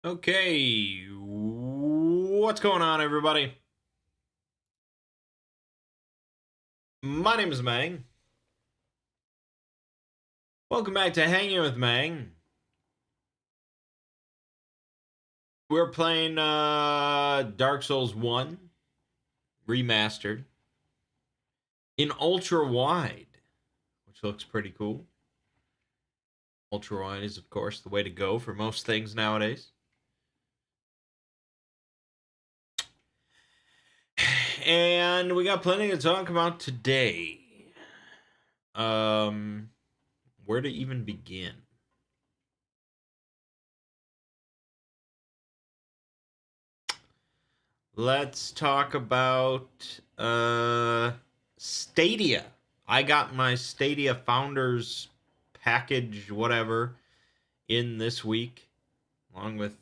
Okay, what's going on, everybody? My name is Mangg. Welcome back to Hanging with Mangg. We're playing Dark Souls 1 Remastered in ultra wide, which looks pretty cool. Ultra wide is, of course, the way to go for most things nowadays. And we got plenty to talk about today. Where to even begin? Let's talk about Stadia. I got my Stadia Founders package, whatever, in this week, along with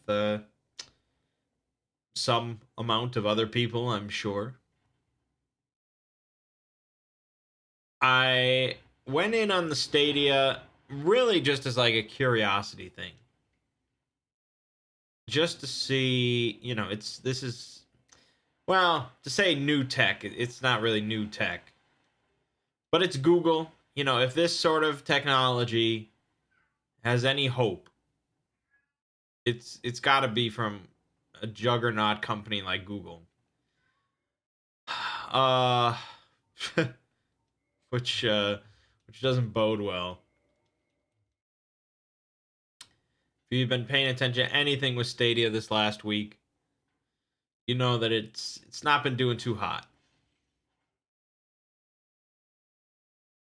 some amount of other people, I'm sure. I went in on the Stadia really just as like a curiosity thing. Just to see, this is, well, to say new tech, it's not really new tech. But it's Google. If this sort of technology has any hope, it's got to be from a juggernaut company like Google. Uh which doesn't bode well. If you've been paying attention to anything with Stadia this last week, you know that it's not been doing too hot.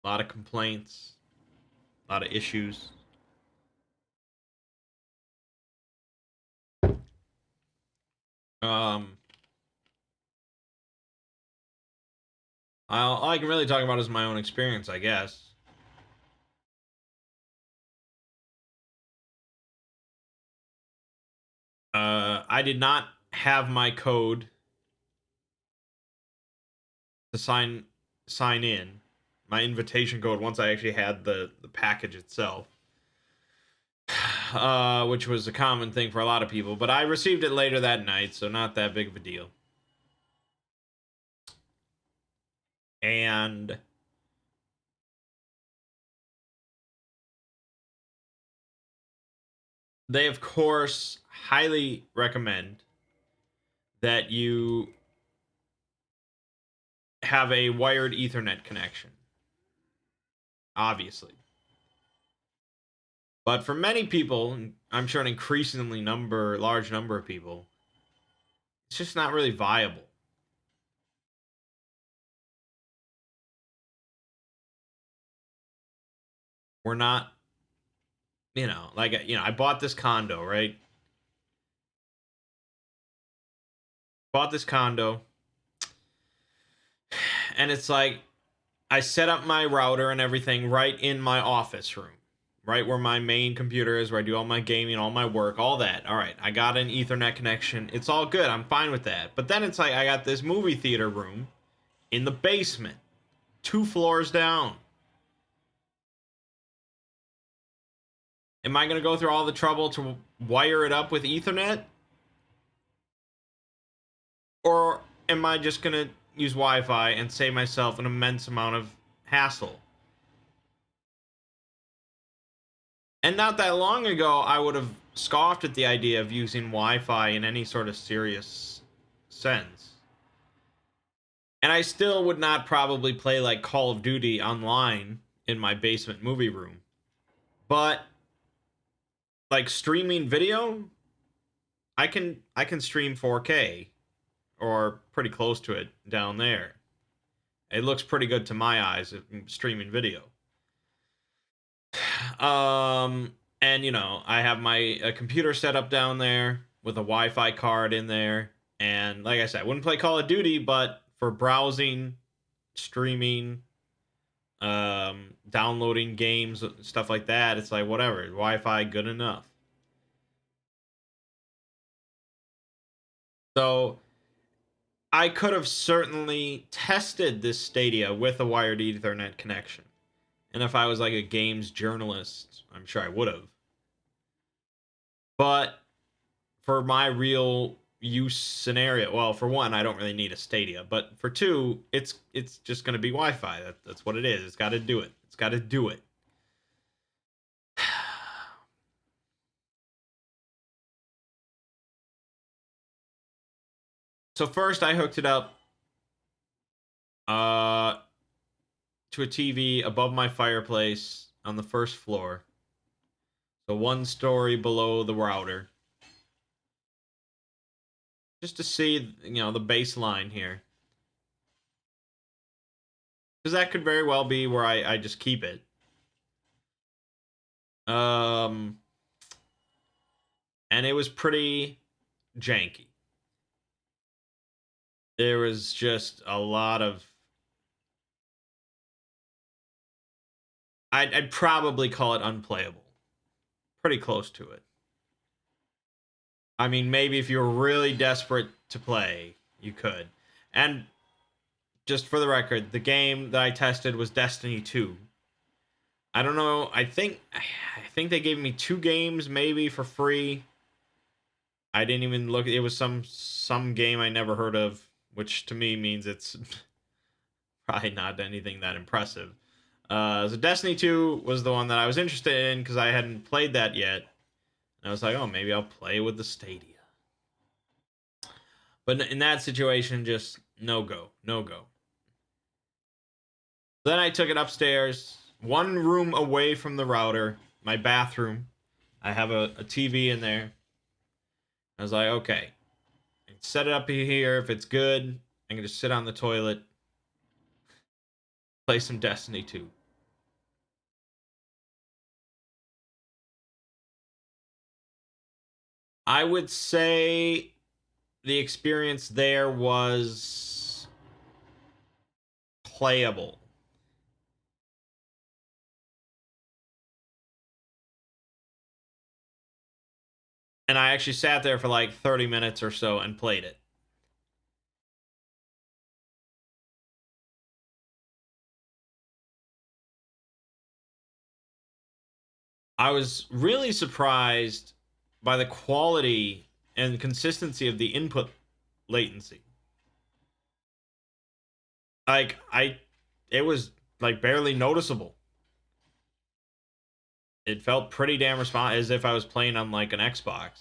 A lot of complaints, a lot of issues. Um all I can really talk about is my own experience, I guess. I did not have my code to sign in, my invitation code, once I actually had the package itself, which was a common thing for a lot of people. But I received it later that night, so not that big of a deal. And they, of course, highly recommend that you have a wired Ethernet connection, obviously. But for many people, I'm sure an increasingly large number of people, it's just not really viable. We're not, I bought this condo, right? Bought this condo, and it's like I set up my router and everything right in my office room, right where my main computer is, where I do all my gaming, all my work, all that. All right, I got an Ethernet connection. It's all good. I'm fine with that. But then it's like I got this movie theater room in the basement, 2 floors down. Am I going to go through all the trouble to wire it up with Ethernet? Or am I just going to use Wi-Fi and save myself an immense amount of hassle? And not that long ago, I would have scoffed at the idea of using Wi-Fi in any sort of serious sense. And I still would not probably play like Call of Duty online in my basement movie room. But like streaming video, I can stream 4K or pretty close to it down there. It looks pretty good to my eyes streaming video. And I have my computer set up down there with a Wi-Fi card in there, and like I said, I wouldn't play Call of Duty, but for browsing, streaming, downloading games, stuff like that, it's like whatever, Wi-Fi good enough. So I could have certainly tested this Stadia with a wired Ethernet connection. And if I was like a games journalist, I'm sure I would have. But for my real use scenario, well, for one, I don't really need a Stadia, but for two, it's just going to be Wi-Fi. That's what it is. It's got to do it. It's got to do it. So first, I hooked it up to a TV above my fireplace on the first floor. So one story below the router. Just to see, the baseline here. Because that could very well be where I just keep it. And it was pretty janky. There was just a lot of... I'd probably call it unplayable. Pretty close to it. I mean, maybe if you were really desperate to play, you could. And just for the record, the game that I tested was Destiny 2. I don't know. I think they gave me 2 games maybe for free. I didn't even look. It was some game I never heard of, which to me means it's probably not anything that impressive. So Destiny 2 was the one that I was interested in because I hadn't played that yet. And I was like, oh, maybe I'll play with the Stadia. But in that situation, just no go. Then I took it upstairs, one room away from the router, my bathroom. I have a TV in there. I was like, okay, set it up here. If it's good, I can just sit on the toilet, play some Destiny 2. I would say the experience there was playable. And I actually sat there for like 30 minutes or so and played it. I was really surprised by the quality and consistency of the input latency. Like, it was like barely noticeable. It felt pretty damn as if I was playing on like an Xbox.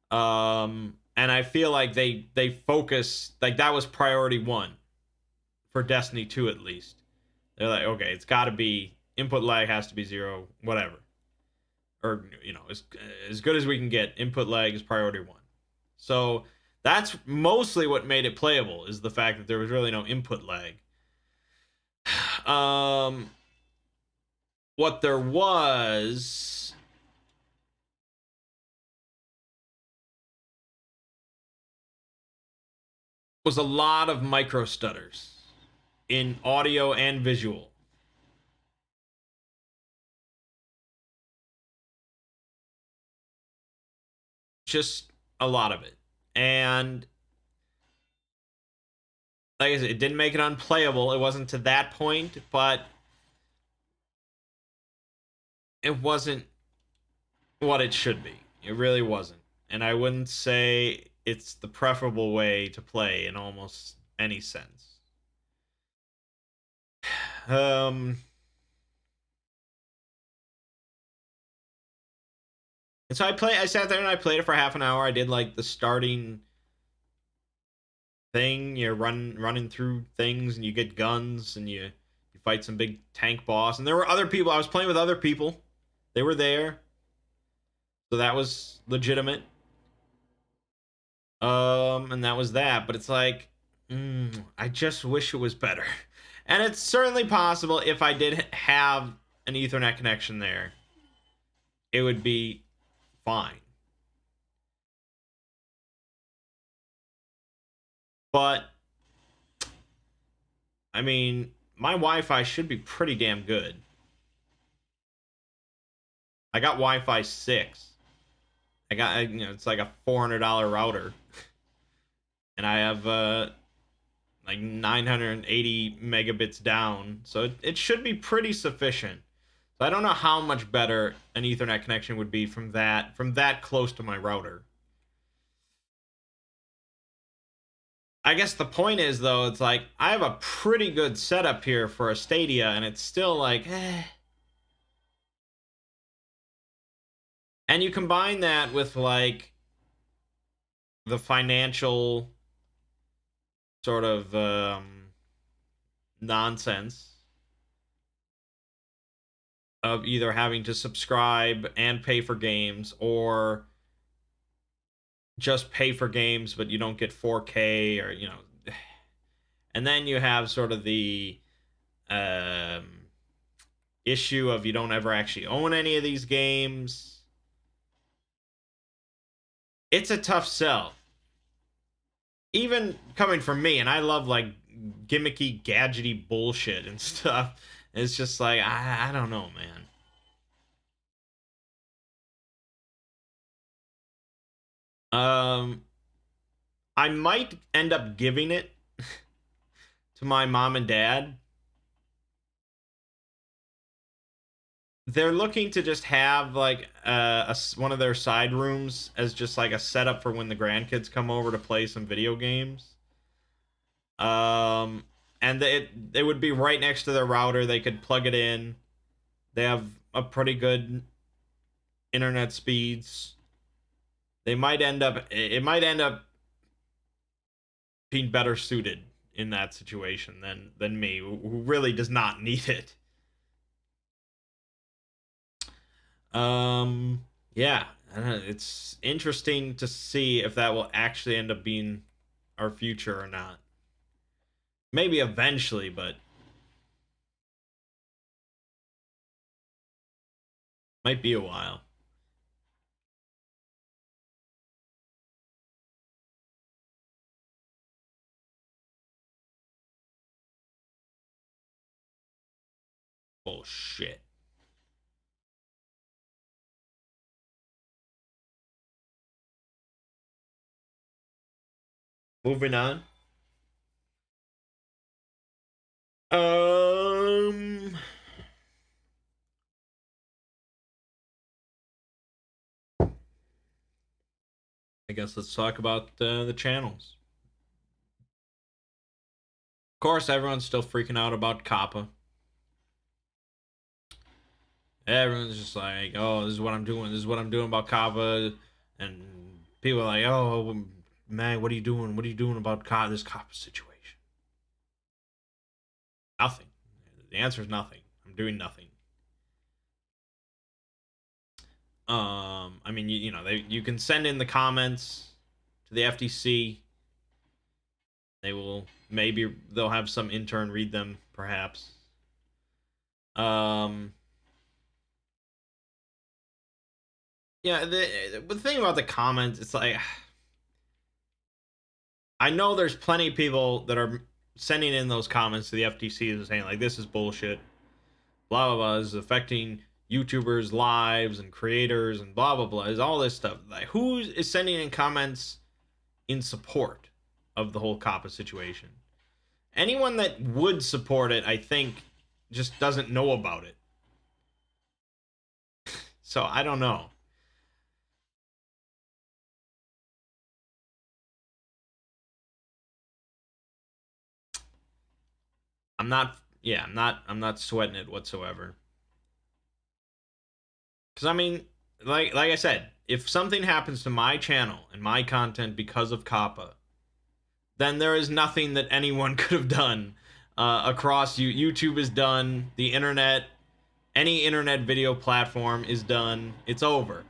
And I feel like they focus, like that was priority 1 for Destiny 2 at least. They're like, okay, it's got to be input lag has to be 0, whatever. Or as good as we can get, input lag is priority 1. So that's mostly what made it playable, is the fact that there was really no input lag. What there was a lot of micro stutters in audio and visual. Just a lot of it. And like I said, it didn't make it unplayable. It wasn't to that point, but it wasn't what it should be. It really wasn't. And I wouldn't say it's the preferable way to play in almost any sense. And so I sat there and I played it for half an hour. I did like the starting thing. You're running through things and you get guns and you fight some big tank boss. And there were other people. I was playing with other people. They were there. So that was legitimate. And that was that. But it's like, I just wish it was better. And it's certainly possible if I did have an Ethernet connection there, it would be fine. But I mean, my Wi-Fi should be pretty damn good. I got Wi-Fi 6. I got, it's like a $400 router. And I have like 980 megabits down. So it should be pretty sufficient. So I don't know how much better an Ethernet connection would be from that close to my router. I guess the point is, though, it's like, I have a pretty good setup here for a Stadia, and it's still like, eh. And you combine that with, like, the financial sort of nonsense of either having to subscribe and pay for games, or just pay for games but you don't get 4K, or and then you have sort of the um, issue of you don't ever actually own any of these games. It's a tough sell, even coming from me, and I love like gimmicky gadgety bullshit and stuff. It's just like, I don't know, man. I might end up giving it to my mom and dad. They're looking to just have like one of their side rooms as just like a setup for when the grandkids come over to play some video games. Um, and they would be right next to their router. They could plug it in. They have a pretty good internet speeds. They might end up. It might end up being better suited in that situation than me, who really does not need it. Yeah, I don't know, it's interesting to see if that will actually end up being our future or not. Maybe eventually, but might be a while. Bullshit. Moving on. Um, I guess let's talk about the channels. Of course, everyone's still freaking out about Kappa. Everyone's just like, "Oh, this is what I'm doing. This is what I'm doing about Kappa," and people are like, "Oh, man, what are you doing? What are you doing about this Kappa situation?" Nothing. The answer is nothing. I'm doing nothing. I mean, you can send in the comments to the FTC. They will, maybe they'll have some intern read them, perhaps. Um, yeah, the thing about the comments, it's like, I know there's plenty of people that are sending in those comments to the FTC and saying like, this is bullshit, blah blah blah, is affecting YouTubers' lives and creators and blah blah blah, is all this stuff. Like, who is sending in comments in support of the whole COPPA situation? Anyone that would support it, I think, just doesn't know about it. So I don't know. I'm not sweating it whatsoever. Because I mean, like I said, if something happens to my channel and my content because of COPPA, then there is nothing that anyone could have done across YouTube is done. The internet, any internet video platform is done. It's over.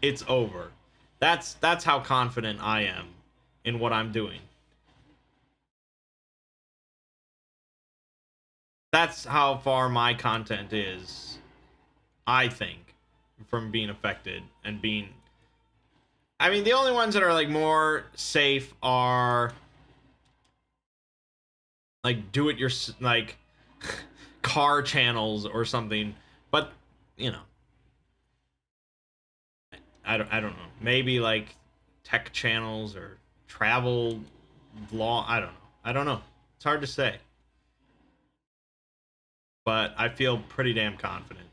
It's over. That's how confident I am in what I'm doing. That's how far my content is, I think, from being affected and being. I mean, the only ones that are like more safe are like do it your like car channels or something, but you know, I don't know. Maybe like tech channels or travel vlog. I don't know. I don't know. It's hard to say, but I feel pretty damn confident.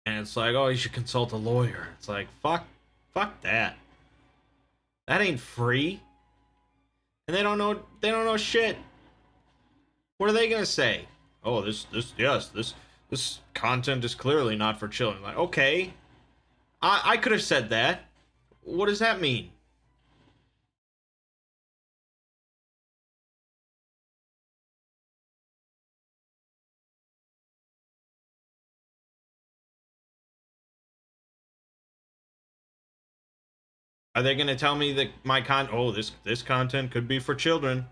And it's like, oh, you should consult a lawyer. It's like, fuck that. That ain't free. And they don't know shit. What are they gonna say? Oh, this content is clearly not for children. Like, okay. I could have said that. What does that mean? Are they gonna tell me that this content could be for children?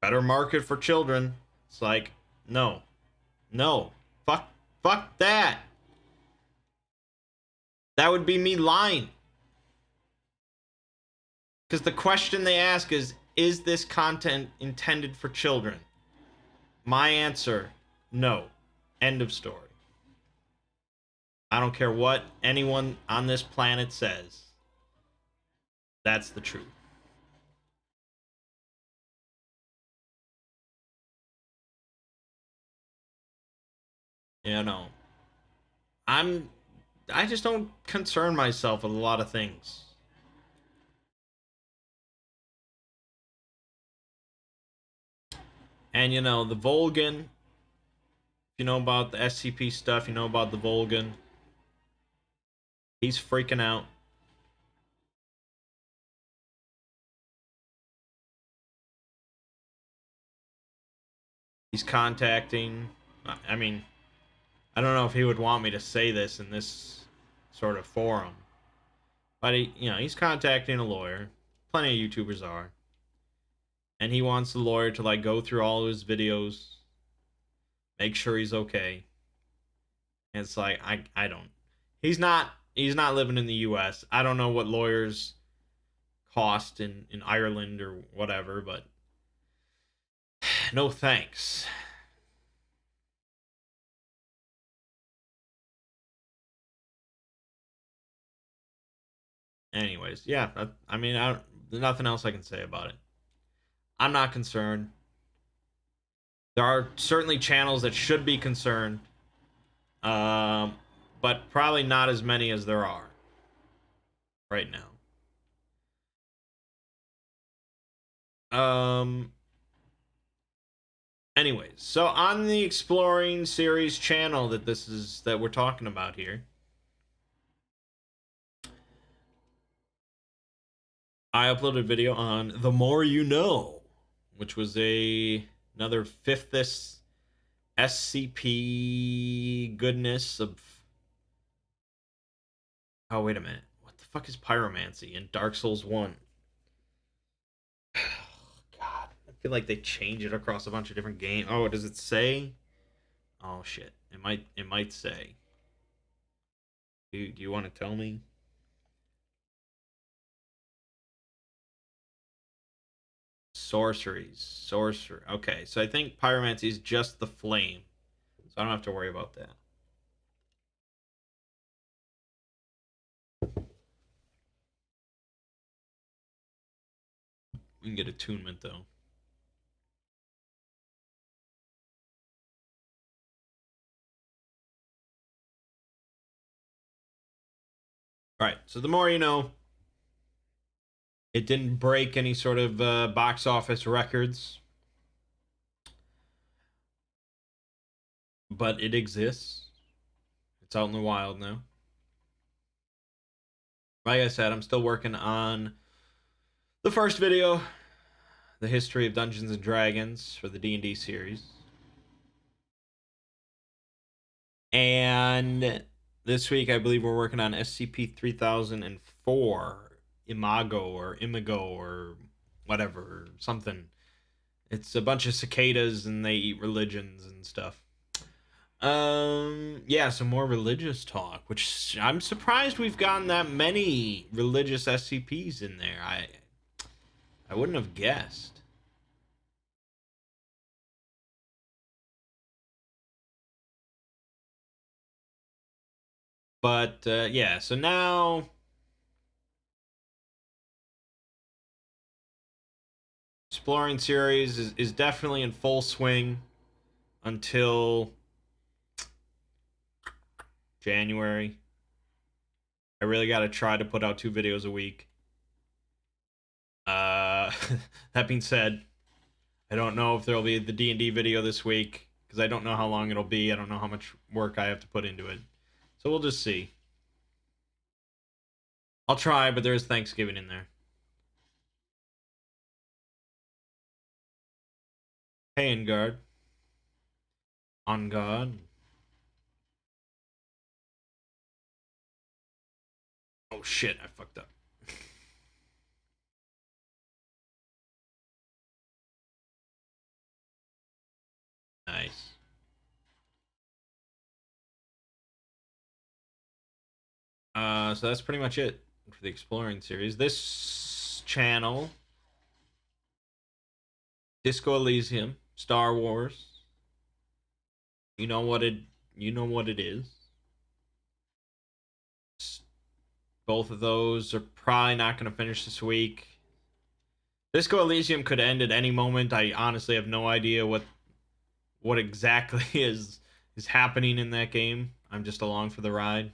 Better market for children. It's like, no. No. Fuck that. That would be me lying. Because the question they ask is this content intended for children? My answer, no. End of story. I don't care what anyone on this planet says. That's the truth. You know, I just don't concern myself with a lot of things. And you know, the Volgan, if you know about the SCP stuff, you know about the Volgan. He's freaking out. He's contacting, I mean, I don't know if he would want me to say this in this sort of forum. But he's contacting a lawyer. Plenty of YouTubers are. And he wants the lawyer to like go through all of his videos, make sure he's okay. And it's like I don't. He's not living in the US. I don't know what lawyers cost in Ireland or whatever, but no thanks. Anyways, yeah, there's nothing else I can say about it. I'm not concerned. There are certainly channels that should be concerned, but probably not as many as there are right now. Anyways, so on the Exploring series channel that we're talking about here, I uploaded a video on The More You Know, which was another fifth SCP goodness of. Oh, wait a minute. What the fuck is pyromancy in Dark Souls 1? God, I feel like they change it across a bunch of different games. Oh, does it say? Oh shit. It might say. Do you want to tell me? Sorcery. Okay, so I think pyromancy is just the flame, so I don't have to worry about that. We can get attunement though. All right, so the more you know. It didn't break any sort of box office records, but it exists. It's out in the wild now. Like I said, I'm still working on the first video, the history of Dungeons and Dragons for the D&D series. And this week, I believe we're working on SCP-3004, Imago or whatever, something. It's a bunch of cicadas and they eat religions and stuff. Yeah, some more religious talk, which I'm surprised we've gotten that many religious SCPs in there. I wouldn't have guessed. But yeah, so now exploring series is definitely in full swing until January. I really got to try to put out 2 videos a week. That being said, I don't know if there'll be the D&D video this week because I don't know how long it'll be. I don't know how much work I have to put into it. So we'll just see. I'll try, but there is Thanksgiving in there. Hey, in guard. On guard. Oh shit, I fucked up. Nice. So that's pretty much it for the exploring series. This channel, Disco Elysium, Star Wars. You know what it you know what it is. Both of those are probably not going to finish this week. Disco Elysium could end at any moment. I honestly have no idea what exactly is happening in that game. I'm just along for the ride.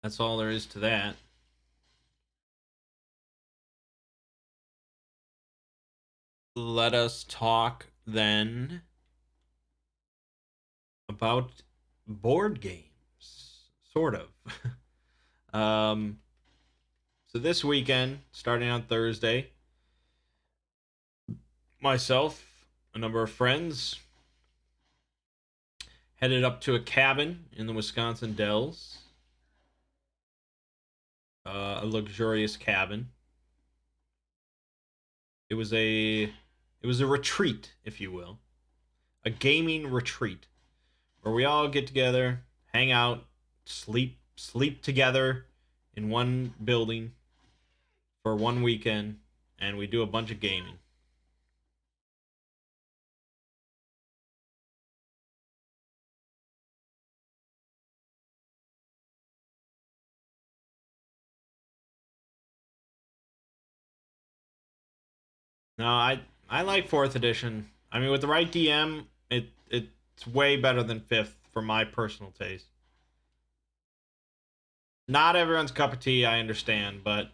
That's all there is to that. Let us talk then about board games, sort of. um, so this weekend, starting on Thursday, myself, a number of friends, headed up to a cabin in the Wisconsin Dells. A luxurious cabin. It was a retreat, if you will, a gaming retreat where we all get together, hang out, sleep together in one building for one weekend, and we do a bunch of gaming. No, I like fourth edition. I mean, with the right DM, it's way better than fifth for my personal taste. Not everyone's cup of tea, I understand, but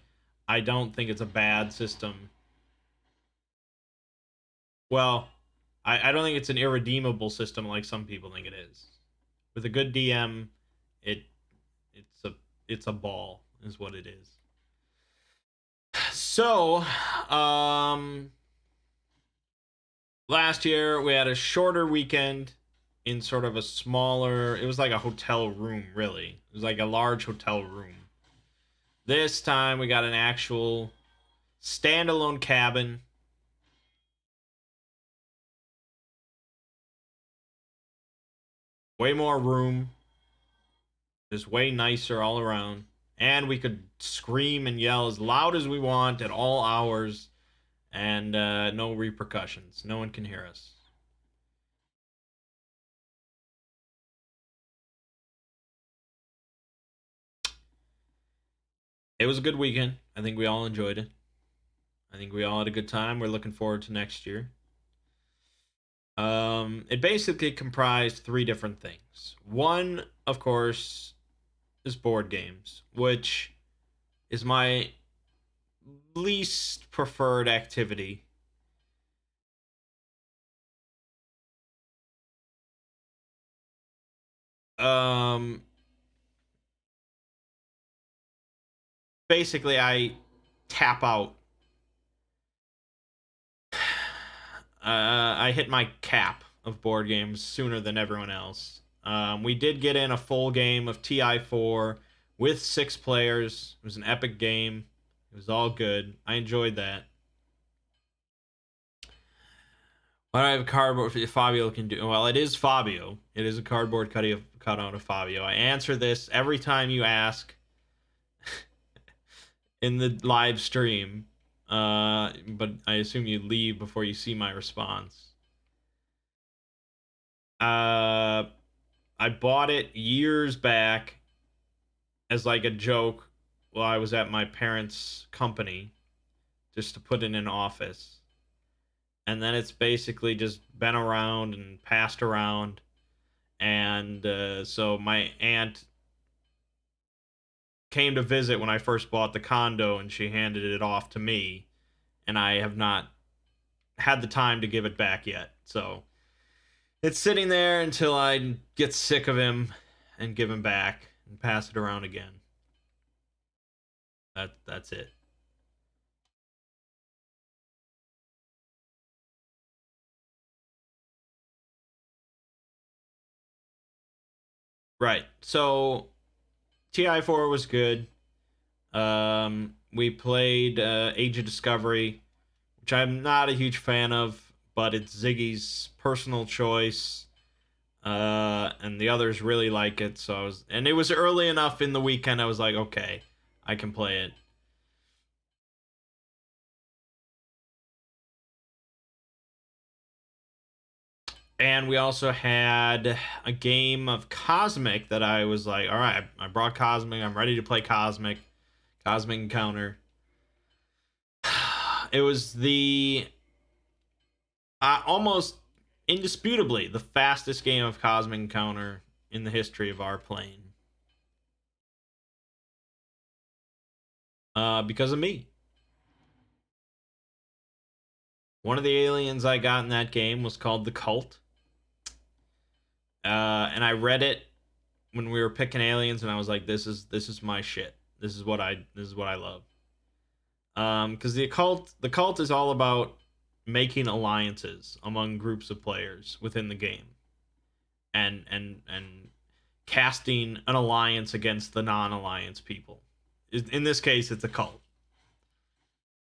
I don't think it's a bad system. Well, I don't think it's an irredeemable system like some people think it is. With a good DM, it it's a it's a ball, is what it is. So, um, last year we had a shorter weekend in sort of a smaller. It was like a hotel room, really. It was like a large hotel room. This time we got an actual standalone cabin. Way more room. Just way nicer all around. And we could scream and yell as loud as we want at all hours, and no repercussions. No one can hear us. It was a good weekend. I think we all enjoyed it. I think we all had a good time. We're looking forward to next year. It basically comprised three different things. One, of course, is board games, which is my least preferred activity. Um, Basically, I tap out. I hit my cap of board games sooner than everyone else. We did get in a full game of TI4 with 6 players. It was an epic game. It was all good. I enjoyed that. Why do I have a cardboard Fabio can do? Well, it is Fabio. It is a cardboard cutout of Fabio. I answer this every time you ask in the live stream. But I assume you leave before you see my response. Uh, I bought it years back. as like a joke while I was at my parents' company, just to put in an office. And then it's basically just been around and passed around. And so my aunt came to visit when I first bought the condo, and she handed it off to me, and I have not had the time to give it back yet. So it's sitting there until I get sick of him and give him back and pass it around again. That's it. Right. So TI4 was good. We played Age of Discovery, which I'm not a huge fan of, but it's Ziggy's personal choice. And the others really like it, so and it was early enough in the weekend. I was like, okay, I can play it. And we also had a game of Cosmic that I was like, all right, I brought Cosmic. I'm ready to play Cosmic Encounter. It was the almost indisputably the fastest game of Cosmic Encounter in the history of our plane. Because of me. One of the aliens I got in that game was called the Cult. And I read it when we were picking aliens, and I was like, this is my shit. This is what I love. Because the cult is all about making alliances among groups of players within the game, and casting an alliance against the non-alliance people. In this case, it's a cult,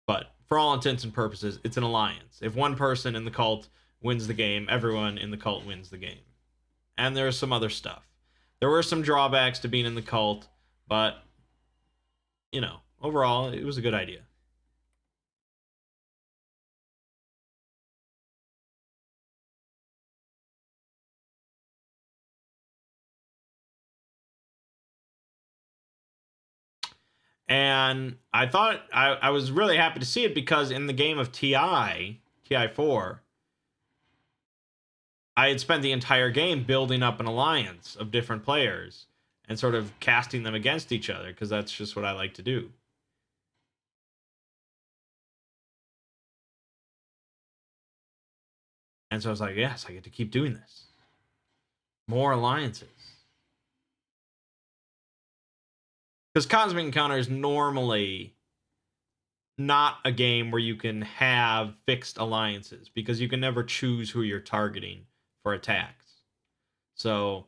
but for all intents and purposes, it's an alliance. If one person in the cult wins the game, everyone in the cult wins the game. And there's some other stuff. There were some drawbacks to being in the cult, but overall, it was a good idea. And I thought I was really happy to see it because in the game of TI4, I had spent the entire game building up an alliance of different players and sort of casting them against each other because that's just what I like to do. And so I was like, yes, I get to keep doing this. More alliances. Because Cosmic Encounter is normally not a game where you can have fixed alliances because you can never choose who you're targeting for attacks. So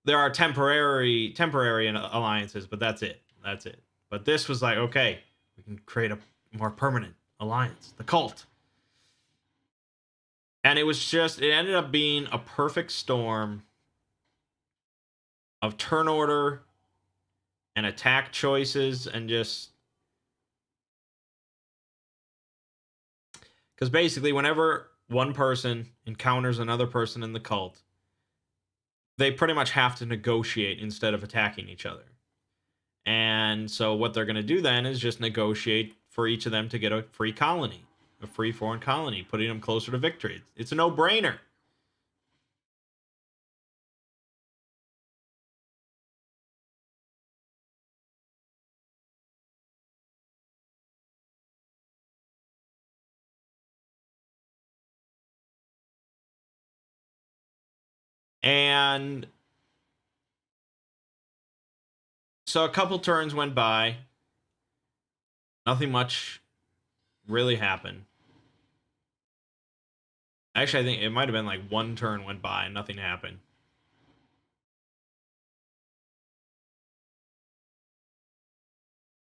there are temporary alliances, but that's it. That's it. But this was like, okay, we can create a more permanent alliance, the cult. And it ended up being a perfect storm of turn order and attack choices, and just because basically whenever one person encounters another person in the cult, they pretty much have to negotiate instead of attacking each other. And so what they're going to do then is just negotiate for each of them to get a free colony, a free foreign colony, putting them closer to victory. It's a no-brainer. And so a couple turns went by. Nothing much really happened. Actually, I think it might have been like one turn went by and nothing happened.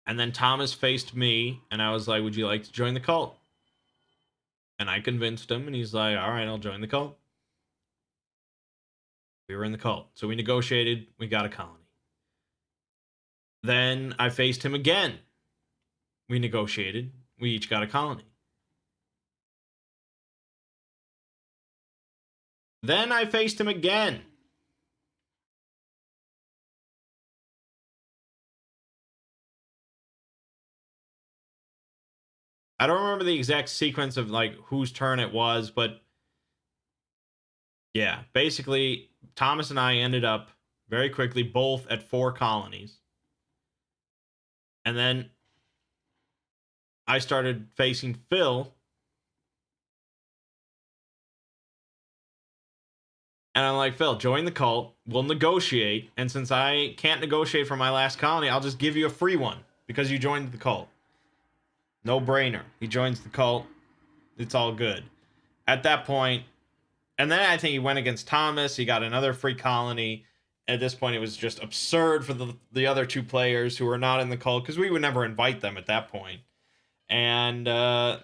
And then Thomas faced me, and I was like, would you like to join the cult? And I convinced him, and he's like, all right, I'll join the cult. We were in the cult. So we negotiated, we got a colony. Then I faced him again. We negotiated, we each got a colony. Then I faced him again. I don't remember the exact sequence of like whose turn it was, but yeah, basically Thomas and I ended up very quickly both at 4 colonies. And then I started facing Phil. And I'm like, Phil, join the cult. We'll negotiate. And since I can't negotiate for my last colony, I'll just give you a free one because you joined the cult. No brainer. He joins the cult. It's all good. At that point, and then I think he went against Thomas. He got another free colony. At this point, it was just absurd for the other 2 players who were not in the cult because we would never invite them at that point. And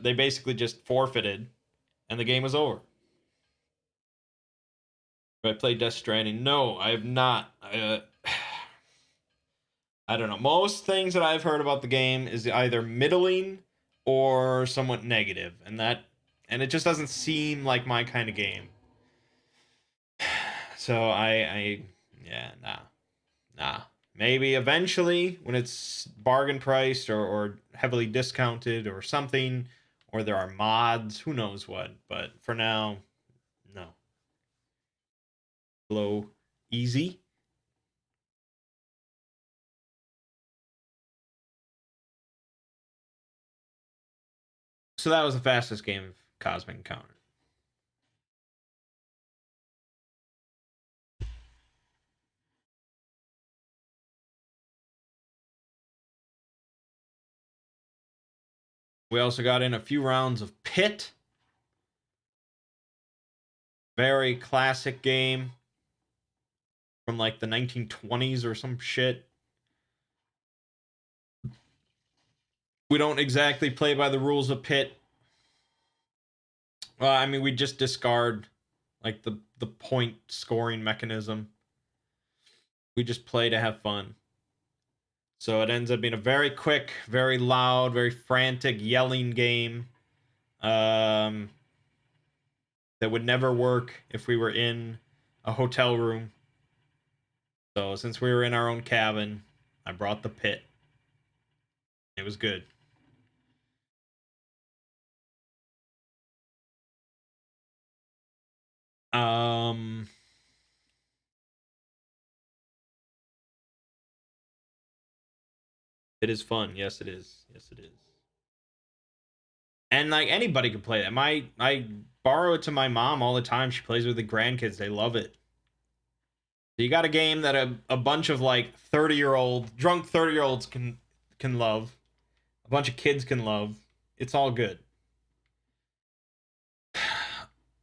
they basically just forfeited, and the game was over. Have I played Death Stranding? No, I have not. I don't know. Most things that I've heard about the game is either middling or somewhat negative, and it just doesn't seem like my kind of game. So yeah, nah. Maybe eventually when it's bargain priced or heavily discounted or something, or there are mods, who knows what. But for now, no. Slow, easy. So that was the fastest game of Cosmic Encounter. We also got in a few rounds of Pit. Very classic game from like the 1920s or some shit. We don't exactly play by the rules of Pit. Well, I mean, we just discard like the point scoring mechanism. We just play to have fun. So it ends up being a very quick, very loud, very frantic, yelling game. That would never work if we were in a hotel room. So since we were in our own cabin, I brought the Pit. It was good. Um, it is fun. Yes, it is. Yes, it is. And like anybody can play that. I borrow it to my mom all the time. She plays with the grandkids. They love it. So you got a game that a bunch of like 30-year-old drunk 30-year-olds can love. A bunch of kids can love. It's all good.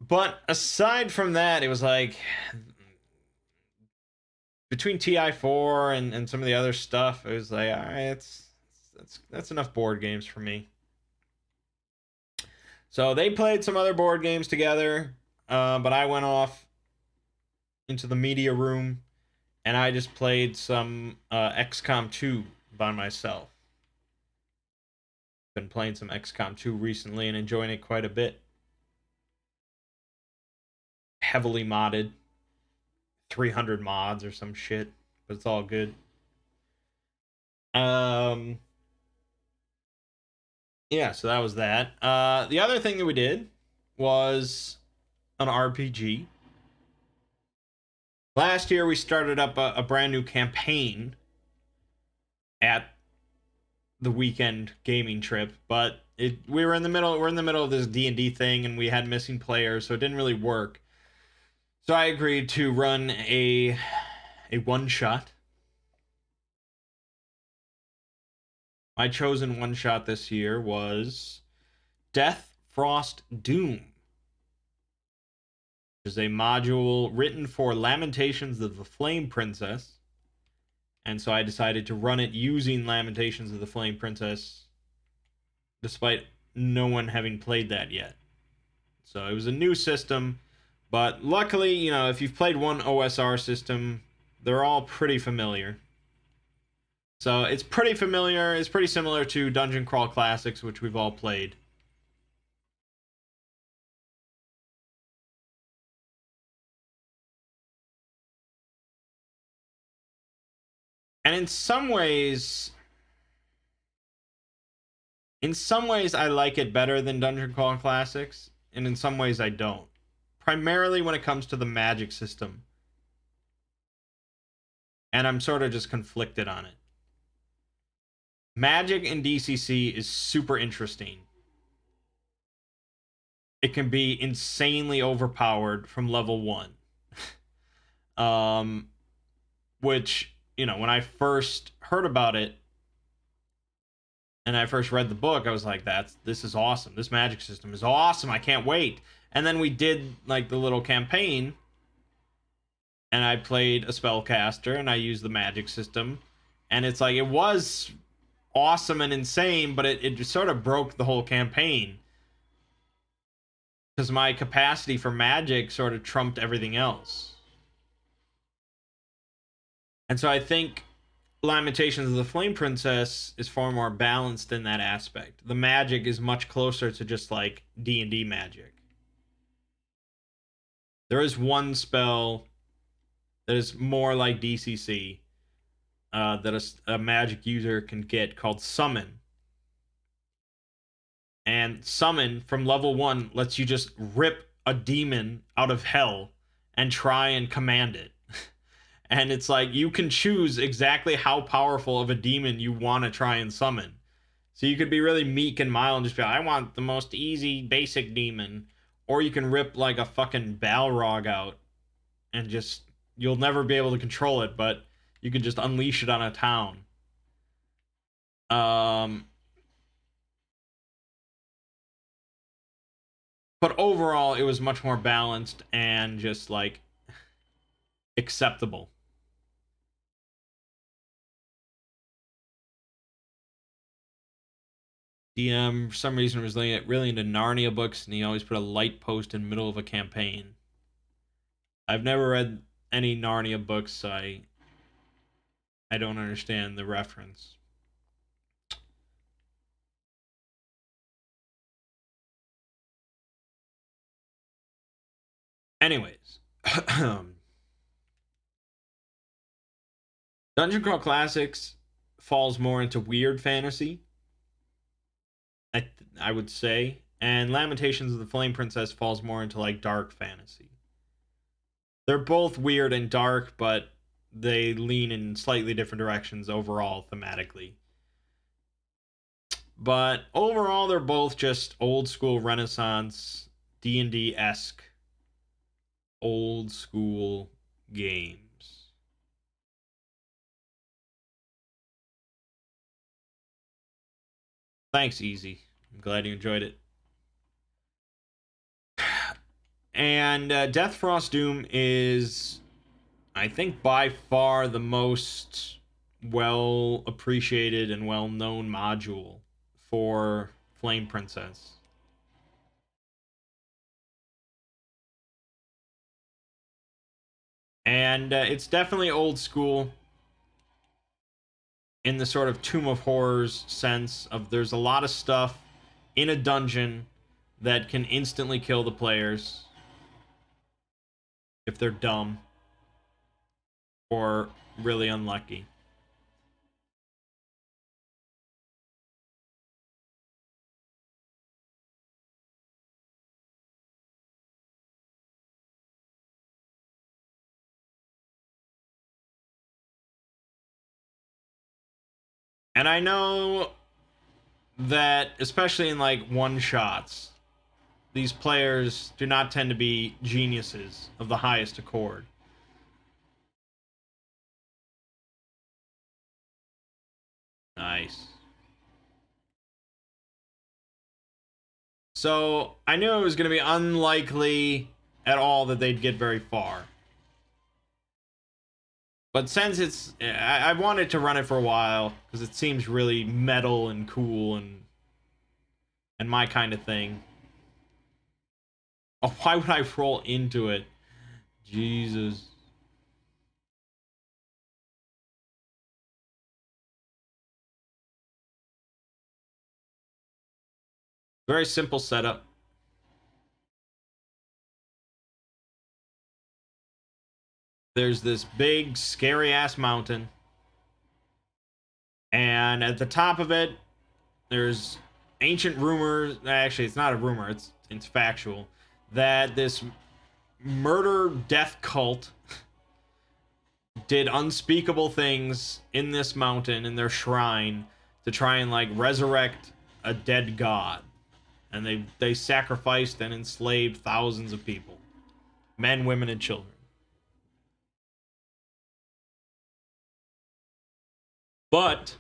But aside from that, it was like between TI4 and some of the other stuff, it was like, all right, that's enough board games for me. So they played some other board games together, but I went off into the media room and I just played some XCOM 2 by myself. Been playing some XCOM 2 recently and enjoying it quite a bit. Heavily modded, 300 mods or some shit, but it's all good. Um, yeah, so that was that. The other thing that we did was an RPG. Last year we started up a brand new campaign at the weekend gaming trip, but we're in the middle of this D&D thing and we had missing players, so it didn't really work. So I agreed to run a one shot. My chosen one shot this year was Death Frost Doom, which is a module written for Lamentations of the Flame Princess. And so I decided to run it using Lamentations of the Flame Princess, despite no one having played that yet. So it was a new system, but luckily, you know, if you've played one OSR system, they're all pretty familiar. So it's pretty familiar. It's pretty similar to Dungeon Crawl Classics, which we've all played. And in some ways, In some ways, I like it better than Dungeon Crawl Classics, and in some ways, I don't. Primarily when it comes to the magic system. And I'm sort of just conflicted on it. Magic in DCC is super interesting. It can be insanely overpowered from level 1. Which, you know, when I first heard about it and I first read the book, I was like, this is awesome. This magic system is awesome. I can't wait. And then we did like the little campaign and I played a spellcaster and I used the magic system. And it's like, it was awesome and insane, but it just sort of broke the whole campaign. Because my capacity for magic sort of trumped everything else. And so I think Lamentations of the Flame Princess is far more balanced in that aspect. The magic is much closer to just like D&D magic. There is one spell that is more like DCC that a magic user can get called Summon. And Summon from level 1 lets you just rip a demon out of hell and try and command it. And it's like you can choose exactly how powerful of a demon you want to try and summon. So you could be really meek and mild and just be like, I want the most easy, basic demon. Or you can rip like a fucking Balrog out and just, you'll never be able to control it, but you can just unleash it on a town. But overall, it was much more balanced and just like acceptable. DM, for some reason, was really into Narnia books, and he always put a light post in the middle of a campaign. I've never read any Narnia books, so I don't understand the reference. Anyways. Dungeon Crawl Classics falls more into weird fantasy, I would say, and Lamentations of the Flame Princess falls more into like dark fantasy. They're both weird and dark, but they lean in slightly different directions overall thematically. But overall, they're both just old school Renaissance D&D-esque old school games. Thanks, Easy. I'm glad you enjoyed it. And Death Frost Doom is, I think, by far the most well appreciated and well known module for Flame Princess. And it's definitely old school in the sort of Tomb of Horrors sense of there's a lot of stuff in a dungeon that can instantly kill the players if they're dumb or really unlucky. And I know that, especially in like one shots, these players do not tend to be geniuses of the highest accord. Nice. So I knew it was going to be unlikely at all that they'd get very far. But since it's, I've wanted to run it for a while because it seems really metal and cool and my kind of thing. Oh, why would I roll into it? Jesus. Very simple setup. There's this big, scary ass mountain. And at the top of it, there's ancient rumors. Actually, it's not a rumor. It's factual that this murder death cult did unspeakable things in this mountain in their shrine to try and like resurrect a dead god, and they sacrificed and enslaved thousands of people, men, women, and children. But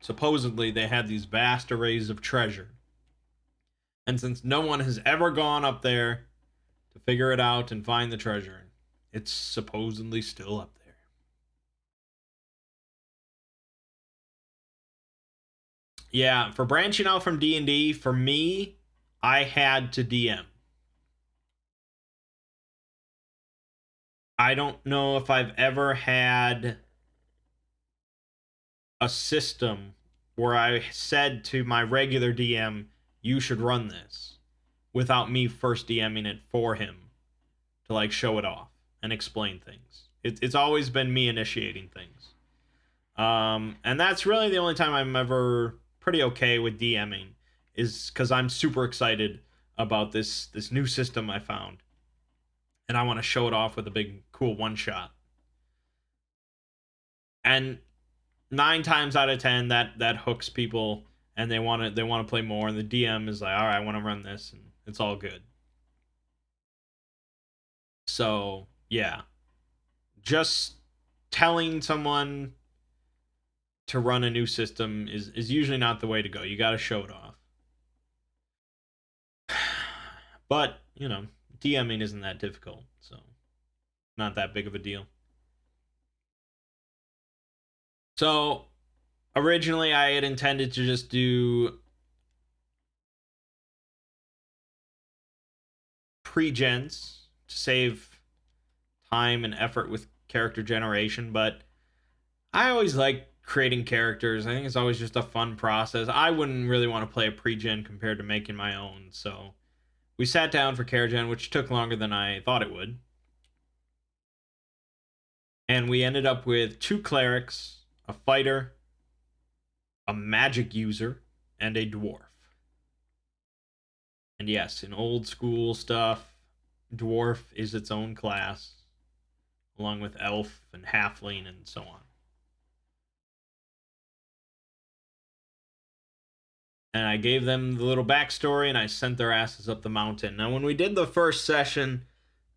supposedly they had these vast arrays of treasure, and since no one has ever gone up there to figure it out and find the treasure, it's supposedly still up there. Yeah, for branching out from D&D, for me, I had to DM. I don't know if I've ever had a system where I said to my regular DM, you should run this, without me first DMing it for him to like show it off and explain things. It's always been me initiating things. And that's really the only time I'm ever pretty okay with DMing, is because I'm super excited about this new system I found, and I want to show it off with a big cool one shot. And 9 times out of 10, that hooks people, and they want to play more. And the DM is like, all right, I want to run this, and it's all good. So yeah, just telling someone to run a new system is usually not the way to go. You got to show it off. But, you know, DMing isn't that difficult, so not that big of a deal. So, originally I had intended to just do pre-gens to save time and effort with character generation, but I always like creating characters. I think it's always just a fun process. I wouldn't really want to play a pre-gen compared to making my own, so we sat down for character gen, which took longer than I thought it would. And we ended up with 2 clerics, a fighter, a magic user, and a dwarf. And yes, in old school stuff, dwarf is its own class, along with elf and halfling and so on. And I gave them the little backstory, and I sent their asses up the mountain. Now, when we did the first session,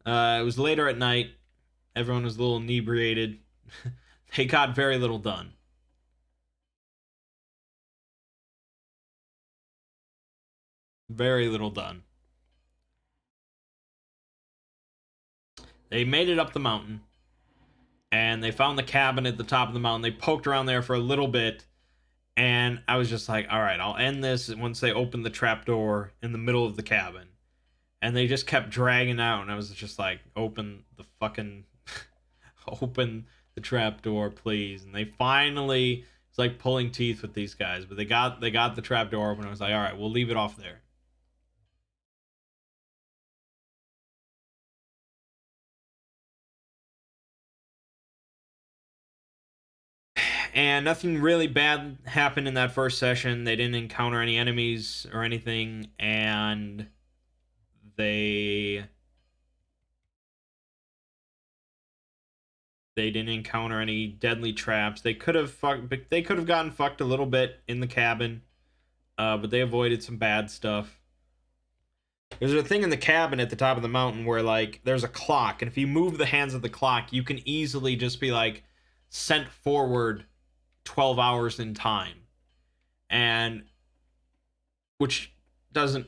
it was later at night. Everyone was a little inebriated. They got very little done. Very little done. They made it up the mountain, and they found the cabin at the top of the mountain. They poked around there for a little bit, and I was just like, all right, I'll end this once they open the trapdoor in the middle of the cabin. And they just kept dragging out, and I was just like, open the fucking... open the trapdoor, please. And they finally... It's like pulling teeth with these guys, but they got the trapdoor open. I was like, all right, we'll leave it off there. And nothing really bad happened in that first session. They didn't encounter any enemies or anything, and they didn't encounter any deadly traps. They could have gotten fucked a little bit in the cabin, but they avoided some bad stuff. There's a thing in the cabin at the top of the mountain where, like, there's a clock, and if you move the hands of the clock, you can easily just be, like, sent forward 12 hours in time. And which doesn't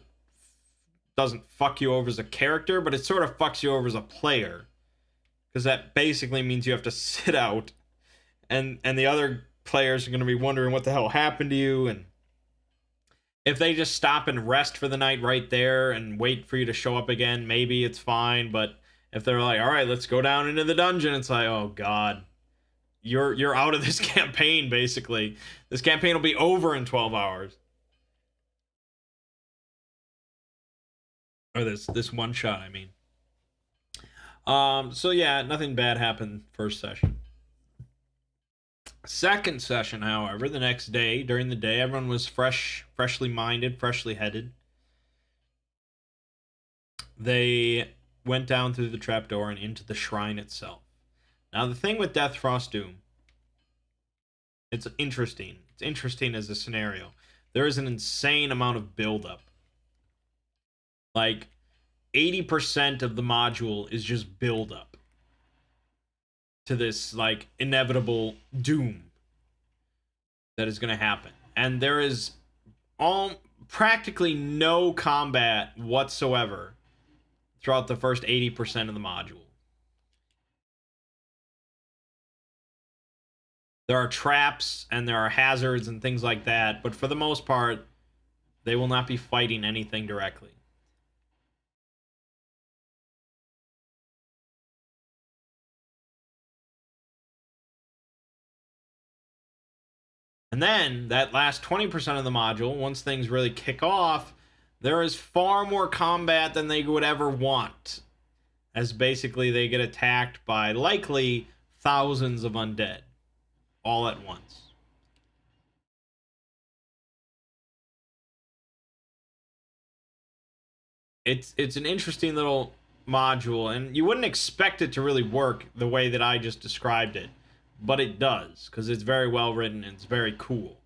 fuck you over as a character, but it sort of fucks you over as a player, because that basically means you have to sit out, and the other players are going to be wondering what the hell happened to you. And if they just stop and rest for the night right there and wait for you to show up again, maybe it's fine. But if they're like, all right, let's go down into the dungeon, it's like, oh god, you're out of this campaign. Basically, this campaign will be over in 12 hours, or this one shot, I mean. So yeah, nothing bad happened first session. Second session, however, the next day, during the day, everyone was freshly minded, freshly headed. They went down through the trapdoor and into the shrine itself. Now, the thing with Death Frost Doom, it's interesting. It's interesting as a scenario. There is an insane amount of buildup. Like, 80% of the module is just buildup to this, like, inevitable doom that is going to happen. And there is practically no combat whatsoever throughout the first 80% of the module. There are traps and there are hazards and things like that, but for the most part, they will not be fighting anything directly. And then, that last 20% of the module, once things really kick off, there is far more combat than they would ever want. As basically they get attacked by likely thousands of undead all at once. It's an interesting little module, and you wouldn't expect it to really work the way that I just described it, but it does, because it's very well written and it's very cool.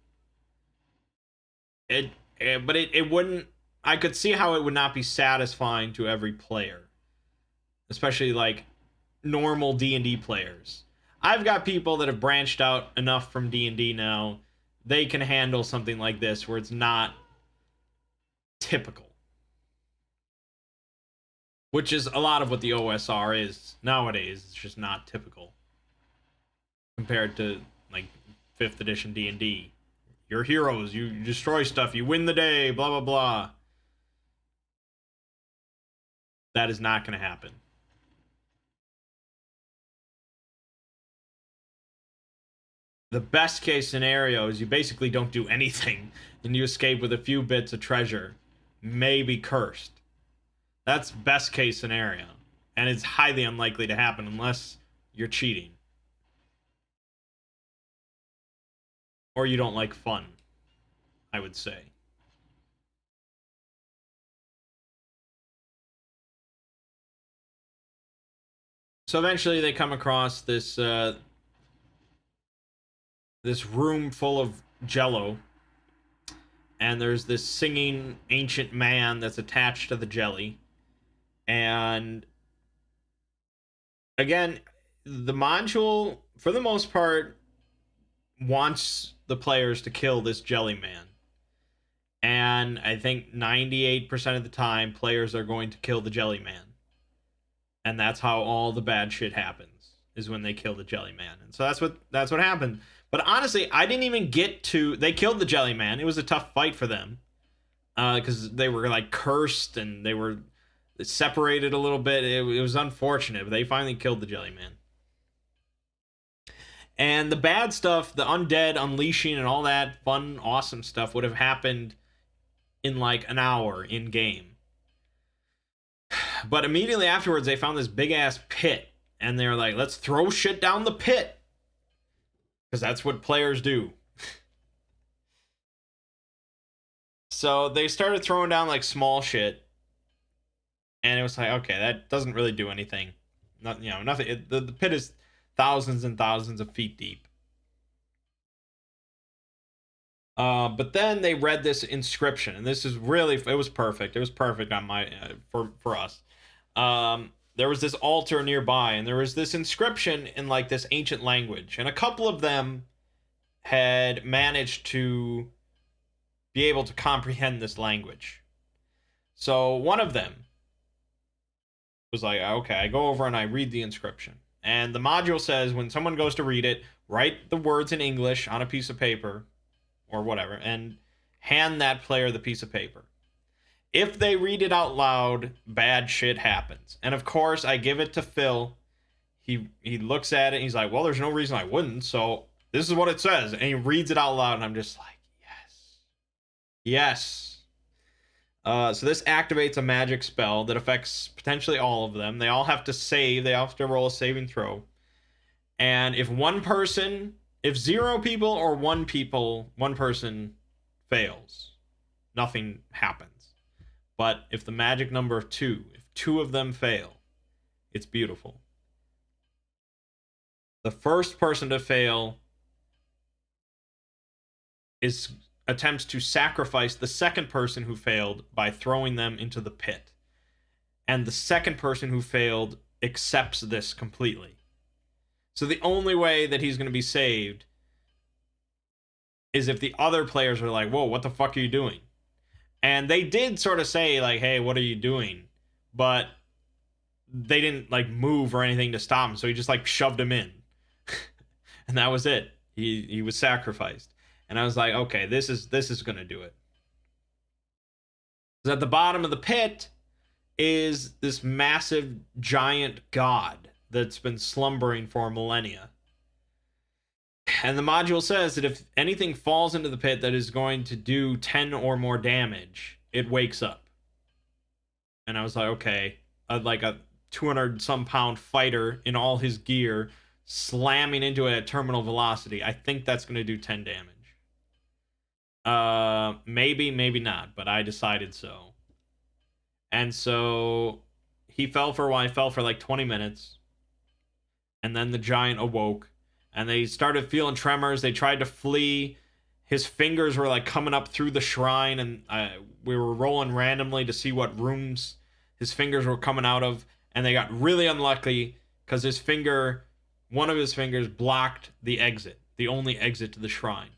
But it wouldn't. I could see how it would not be satisfying to every player, especially like normal D&D players. I've got people that have branched out enough from D&D now. They can handle something like this where it's not typical. Which is a lot of what the OSR is nowadays. It's just not typical compared to like 5th edition D&D. You're heroes, you destroy stuff, you win the day, blah blah blah. That is not going to happen. The best case scenario is you basically don't do anything and you escape with a few bits of treasure, maybe cursed. That's best case scenario, and it's highly unlikely to happen unless you're cheating or you don't like fun, I would say. So eventually they come across this this room full of jello, and there's this singing ancient man that's attached to the jelly. And again, the module, for the most part, wants the players to kill this jelly man. And I think 98% of the time, players are going to kill the jelly man. And that's how all the bad shit happens, is when they kill the jelly man. And so that's what happened. But honestly, I didn't even get to. They killed the jelly man. It was a tough fight for them, because they were like cursed and they were separated a little bit. It was unfortunate, but they finally killed the jelly man. And the bad stuff, the undead unleashing and all that fun, awesome stuff would have happened in like an hour in game. But immediately afterwards, they found this big ass pit, and they're like, let's throw shit down the pit. Because that's what players do. So they started throwing down like small shit. And it was like, okay, that doesn't really do anything. Nothing. The pit is thousands and thousands of feet deep. But then they read this inscription, and this is really, it was perfect. It was perfect on my for us. There was this altar nearby, and there was this inscription in like this ancient language, and a couple of them had managed to be able to comprehend this language. So one of them was like, okay, I go over and I read the inscription. And the module says when someone goes to read it, write the words in English on a piece of paper or whatever, and hand that player the piece of paper. If they read it out loud, bad shit happens. And of course, I give it to Phil. He looks at it and he's like, well, there's no reason I wouldn't, so this is what it says. And he reads it out loud, and I'm just like, yes. Yes. So this activates a magic spell that affects potentially all of them. They all have to save. They all have to roll a saving throw. And if one person if 0 people or 1 person fails, nothing happens. But if the magic number of 2, if 2 of them fail, it's beautiful. The first person to fail attempts to sacrifice the second person who failed by throwing them into the pit. And the second person who failed accepts this completely. So the only way that he's going to be saved is if the other players are like, whoa, what the fuck are you doing? And they did sort of say, like, hey, what are you doing? But they didn't, like, move or anything to stop him, so he just, like, shoved him in. And that was it. He was sacrificed. And I was like, okay, this is going to do it. Because at the bottom of the pit is this massive, giant god that's been slumbering for millennia. And the module says that if anything falls into the pit that is going to do 10 or more damage, it wakes up. And I was like, okay, like a 200-some pound fighter in all his gear slamming into it at terminal velocity. I think that's going to do 10 damage. Maybe not, but I decided so. And so he fell for a while. He fell for like 20 minutes. And then the giant awoke. And they started feeling tremors. They tried to flee. His fingers were like coming up through the shrine, and we were rolling randomly to see what rooms his fingers were coming out of. And they got really unlucky because one of his fingers blocked the exit, the only exit to the shrine.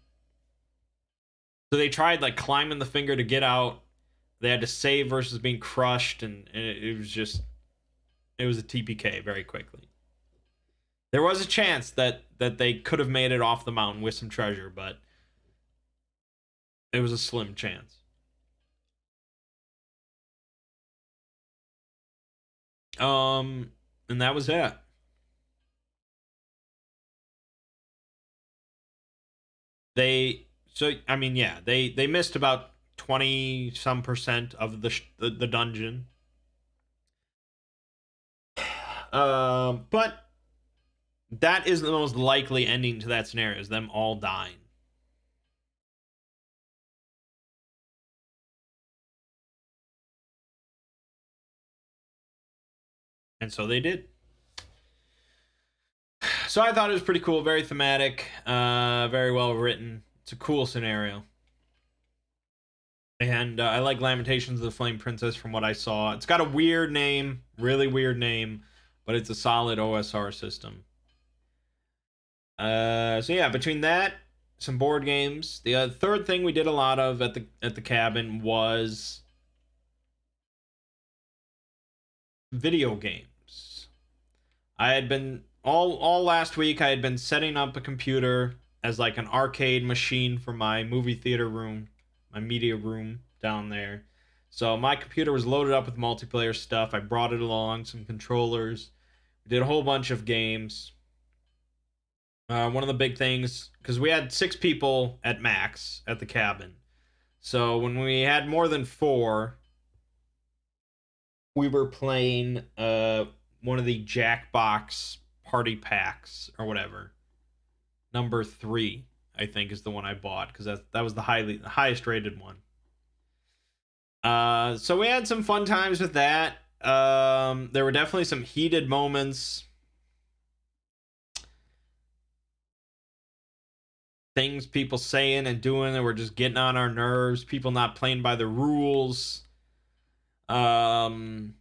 So they tried like climbing the finger to get out. They had to save versus being crushed, and it was a TPK very quickly. There was a chance that they could have made it off the mountain with some treasure, but it was a slim chance. And that was it. They missed about 20-some% of the dungeon. But that is the most likely ending to that scenario, is them all dying. And so they did. So I thought it was pretty cool, very thematic, very well written. It's a cool scenario. And I like Lamentations of the Flame Princess from what I saw. It's got a weird name, really weird name, but it's a solid OSR system. So yeah, between that, some board games. The third thing we did a lot of at the cabin was video games. I had been all last week. I had been setting up a computer as like an arcade machine for my movie theater room, my media room down there. So my computer was loaded up with multiplayer stuff. I brought it along, some controllers. We did a whole bunch of games. One of the big things, because we had 6 people at max at the cabin. So when we had more than 4, we were playing one of the Jackbox party packs or whatever. Number 3, I think, is the one I bought, because that was the highest rated one. So we had some fun times with that. There were definitely some heated moments. Things people saying and doing that were just getting on our nerves. People not playing by the rules. Sometimes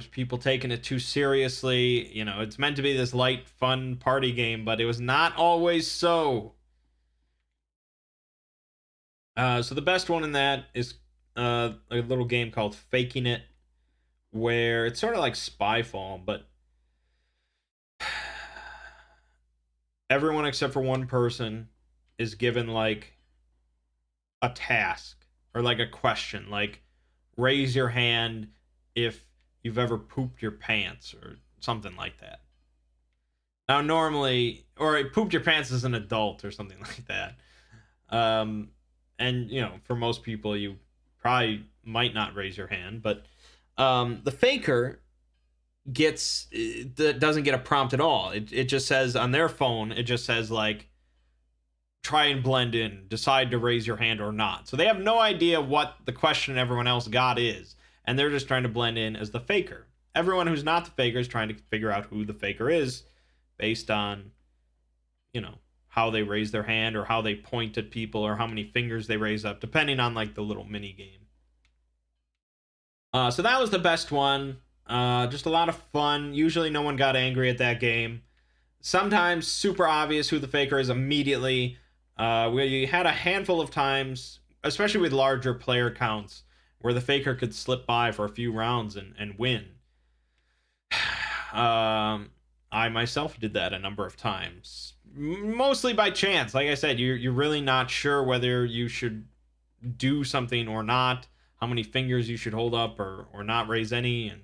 people taking it too seriously. You know, it's meant to be this light, fun party game, but it was not always so. So the best one in that is a little game called Faking It, where it's sort of like Spyfall, but everyone except for one person is given like a task or like a question, like raise your hand if you've ever pooped your pants or something like that. Now normally, or pooped your pants as an adult or something like that. And you know, for most people you probably might not raise your hand, but the faker doesn't get a prompt at all. It just says on their phone, it just says like, try and blend in, decide to raise your hand or not. So they have no idea what the question everyone else got is, and they're just trying to blend in as the faker. Everyone who's not the faker is trying to figure out who the faker is based on, you know, how they raise their hand or how they point at people or how many fingers they raise up, depending on like the little mini game. So that was the best one. Just a lot of fun. Usually no one got angry at that game. Sometimes super obvious who the faker is immediately. We had a handful of times, especially with larger player counts, where the faker could slip by for a few rounds and win. I myself did that a number of times, mostly by chance. Like I said, you're really not sure whether you should do something or not, how many fingers you should hold up or not raise any, and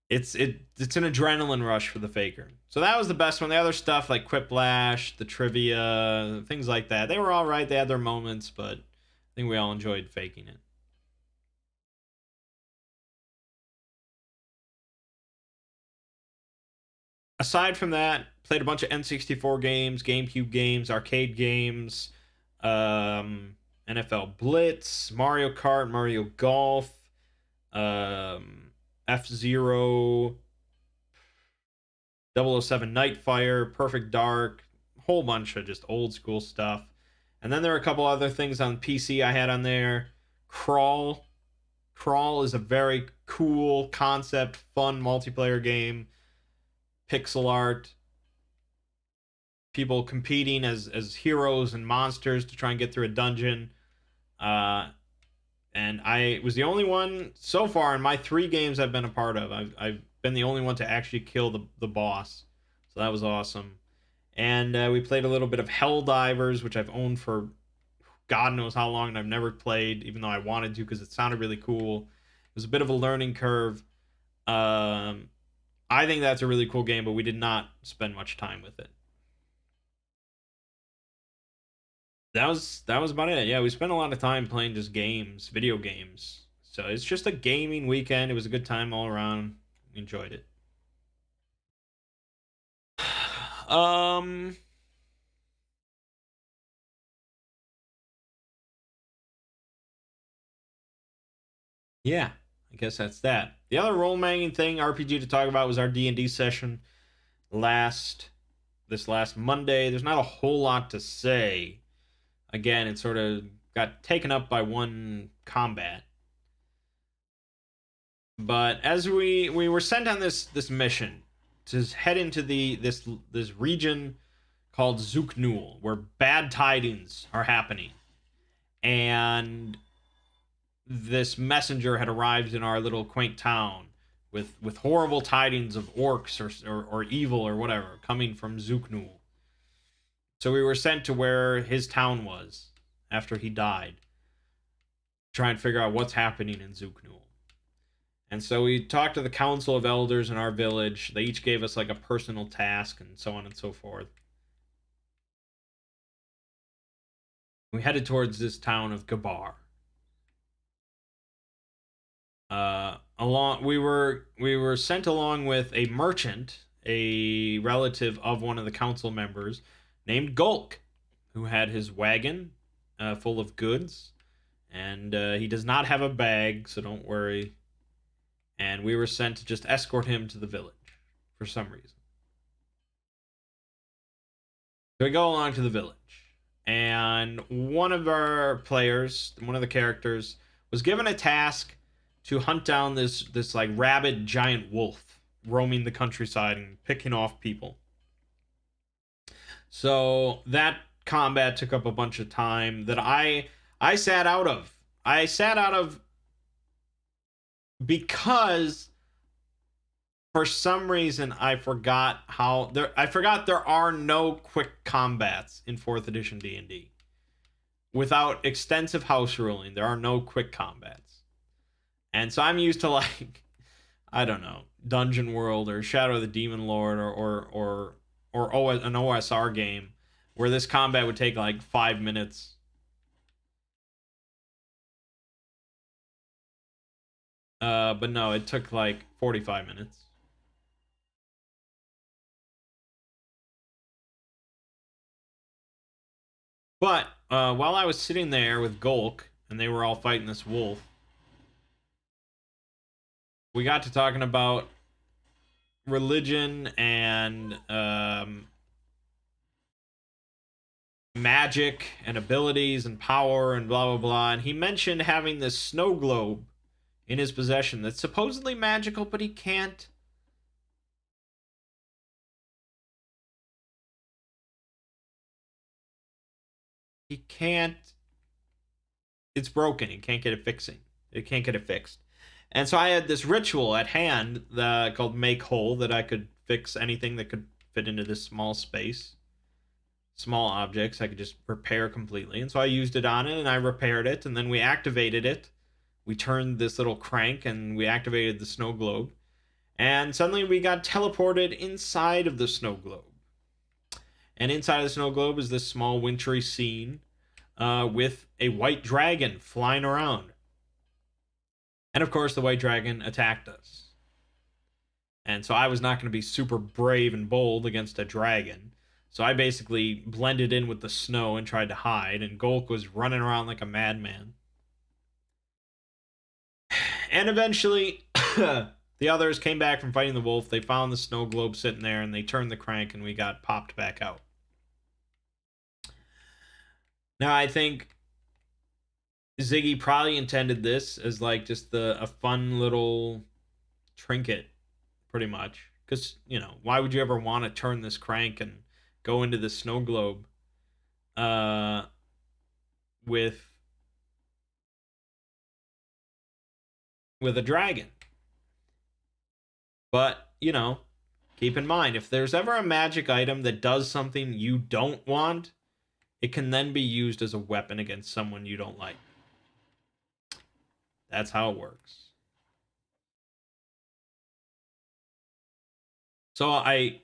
it's an adrenaline rush for the faker. So that was the best one. The other stuff like Quiplash, the trivia, things like that, they were all right. They had their moments, but I think we all enjoyed faking it. Aside from that, played a bunch of N64 games, GameCube games, arcade games, NFL Blitz, Mario Kart, Mario Golf, F-Zero, 007 Nightfire, Perfect Dark, a whole bunch of just old school stuff. And then there are a couple other things on PC I had on there. Crawl. Crawl is a very cool concept, fun multiplayer game. Pixel art. People competing as heroes and monsters to try and get through a dungeon. And I was the only one so far in my 3 games I've been a part of. I've been the only one to actually kill the boss. So that was awesome. And we played a little bit of Helldivers, which I've owned for God knows how long, and I've never played, even though I wanted to because it sounded really cool. It was a bit of a learning curve. I think that's a really cool game, but we did not spend much time with it. That was about it. Yeah, we spent a lot of time playing just games, video games. So it's just a gaming weekend. It was a good time all around. Enjoyed it. Um, yeah, I guess that's that. The other role making thing RPG to talk about was our D&D session last this last Monday. There's not a whole lot to say. Again, it sort of got taken up by one combat. But as we were sent on this mission to head into this region called Zooknul, where bad tidings are happening, and this messenger had arrived in our little quaint town with horrible tidings of orcs or evil or whatever coming from Zooknul. So we were sent to where his town was after he died, to try and figure out what's happening in Zooknul. And so we talked to the council of elders in our village. They each gave us like a personal task and so on and so forth. We headed towards this town of Gabar. Along we were sent along with a merchant, a relative of one of the council members, named Gulk, who had his wagon full of goods, and he does not have a bag, so don't worry. And we were sent to just escort him to the village for some reason. So we go along to the village, and one of our players, one of the characters, was given a task to hunt down this like rabid giant wolf roaming the countryside and picking off people. So that combat took up a bunch of time that I sat out of. I sat out of because for some reason I forgot there are no quick combats in 4th edition D&D. Without extensive house ruling, there are no quick combats. And so I'm used to like I don't know, Dungeon World or Shadow of the Demon Lord or an OSR game where this combat would take like 5 minutes. But no, it took like 45 minutes. But while I was sitting there with Golk and they were all fighting this wolf, we got to talking about religion and magic and abilities and power and blah blah blah. And he mentioned having this snow globe in his possession that's supposedly magical, but he can't. He can't. It's broken. He can't get it fixing. It can't get it fixed. And so I had this ritual at hand called Make Whole that I could fix anything that could fit into this small space. Small objects I could just repair completely. And so I used it on it and I repaired it. And then we activated it. We turned this little crank and we activated the snow globe. And suddenly we got teleported inside of the snow globe. And inside of the snow globe is this small wintry scene with a white dragon flying around. And of course, the white dragon attacked us. And so I was not going to be super brave and bold against a dragon. So I basically blended in with the snow and tried to hide. And Golk was running around like a madman. And eventually, the others came back from fighting the wolf. They found the snow globe sitting there and they turned the crank and we got popped back out. Now, I think Ziggy probably intended this as like just a fun little trinket, pretty much. Because, you know, why would you ever want to turn this crank and go into the snow globe with a dragon? But, you know, keep in mind, if there's ever a magic item that does something you don't want, it can then be used as a weapon against someone you don't like. That's how it works. So I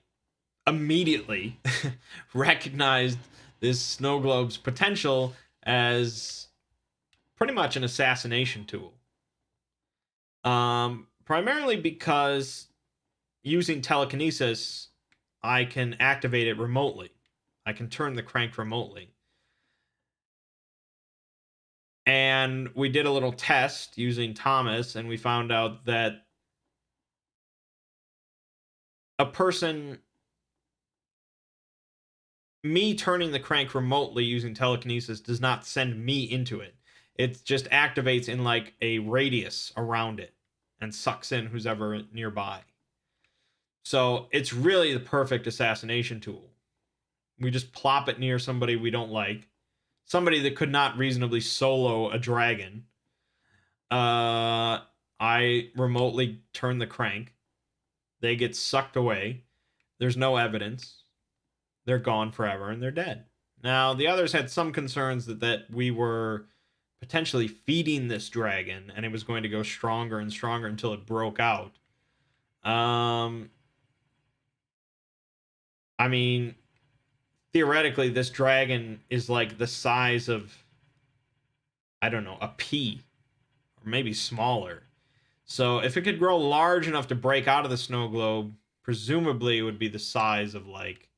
immediately recognized this snow globe's potential as pretty much an assassination tool. Primarily because using telekinesis, I can activate it remotely. I can turn the crank remotely. And we did a little test using Thomas, and we found out that a person, me turning the crank remotely using telekinesis does not send me into it. It just activates in like a radius around it and sucks in who's ever nearby. So it's really the perfect assassination tool. We just plop it near somebody we don't like, somebody that could not reasonably solo a dragon. I remotely turn the crank. They get sucked away. There's no evidence. They're gone forever and they're dead. Now, the others had some concerns that we were potentially feeding this dragon and it was going to go stronger and stronger until it broke out. I mean, theoretically, this dragon is like the size of, I don't know, a pea, or maybe smaller. So if it could grow large enough to break out of the snow globe, presumably it would be the size of like,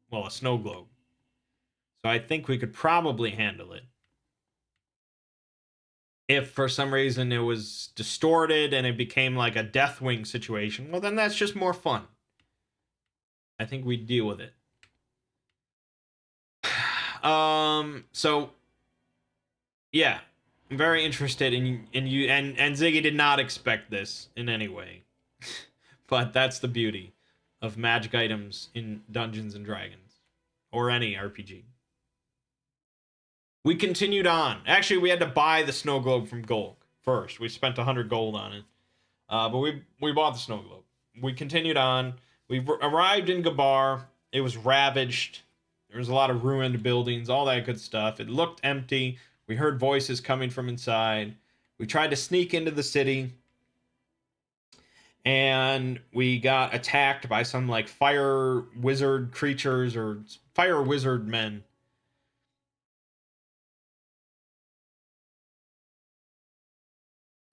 well, a snow globe. So I think we could probably handle it. If for some reason it was distorted and it became like a Deathwing situation, well, then that's just more fun. I think we'd deal with it. So yeah, I'm very interested in you, and Ziggy did not expect this in any way. But that's the beauty of magic items in Dungeons and Dragons or any RPG. We continued on. Actually, we had to buy the snow globe from Golk first. We spent 100 gold on it. But we bought the snow globe. We continued on. We arrived in Gabar. It was ravaged. There was a lot of ruined buildings, all that good stuff. It looked empty. We heard voices coming from inside. We tried to sneak into the city. And we got attacked by some like fire wizard creatures or fire wizard men.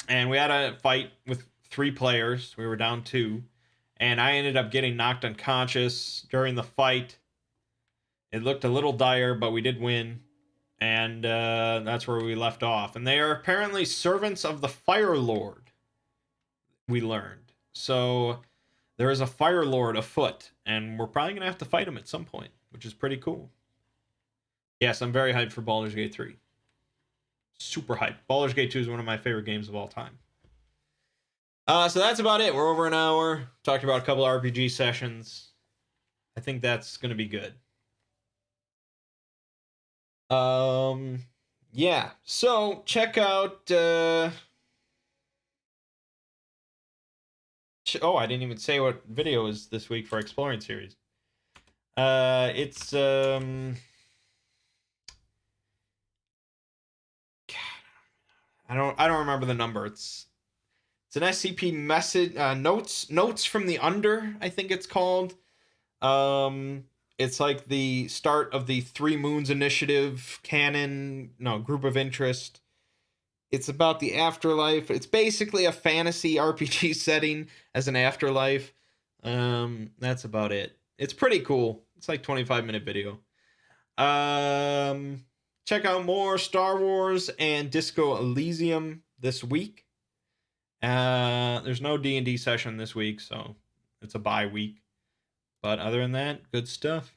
And we had a fight with 3 players. We were down 2. And I ended up getting knocked unconscious during the fight. It looked a little dire, but we did win. And that's where we left off. And they are apparently servants of the Fire Lord, we learned. So there is a Fire Lord afoot, and we're probably going to have to fight him at some point, which is pretty cool. Yes, I'm very hyped for Baldur's Gate 3. Super hyped. Baldur's Gate 2 is one of my favorite games of all time. So that's about it. We're over an hour. Talked about a couple RPG sessions. I think that's going to be good. Yeah. So check out. Oh, I didn't even say what video is this week for Exploring Series. It's I don't remember the number. It's an SCP message notes from the Under, I think it's called. It's like the start of the Three Moons Initiative group of interest. It's about the afterlife. It's basically a fantasy RPG setting as an afterlife. That's about it. It's pretty cool. It's like 25-minute video. Check out more Star Wars and Disco Elysium this week. There's no D&D session this week, so it's a bye week. But other than that, good stuff.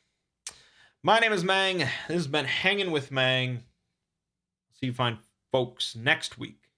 My name is Mangg. This has been Hanging with Mangg. See you fine folks next week.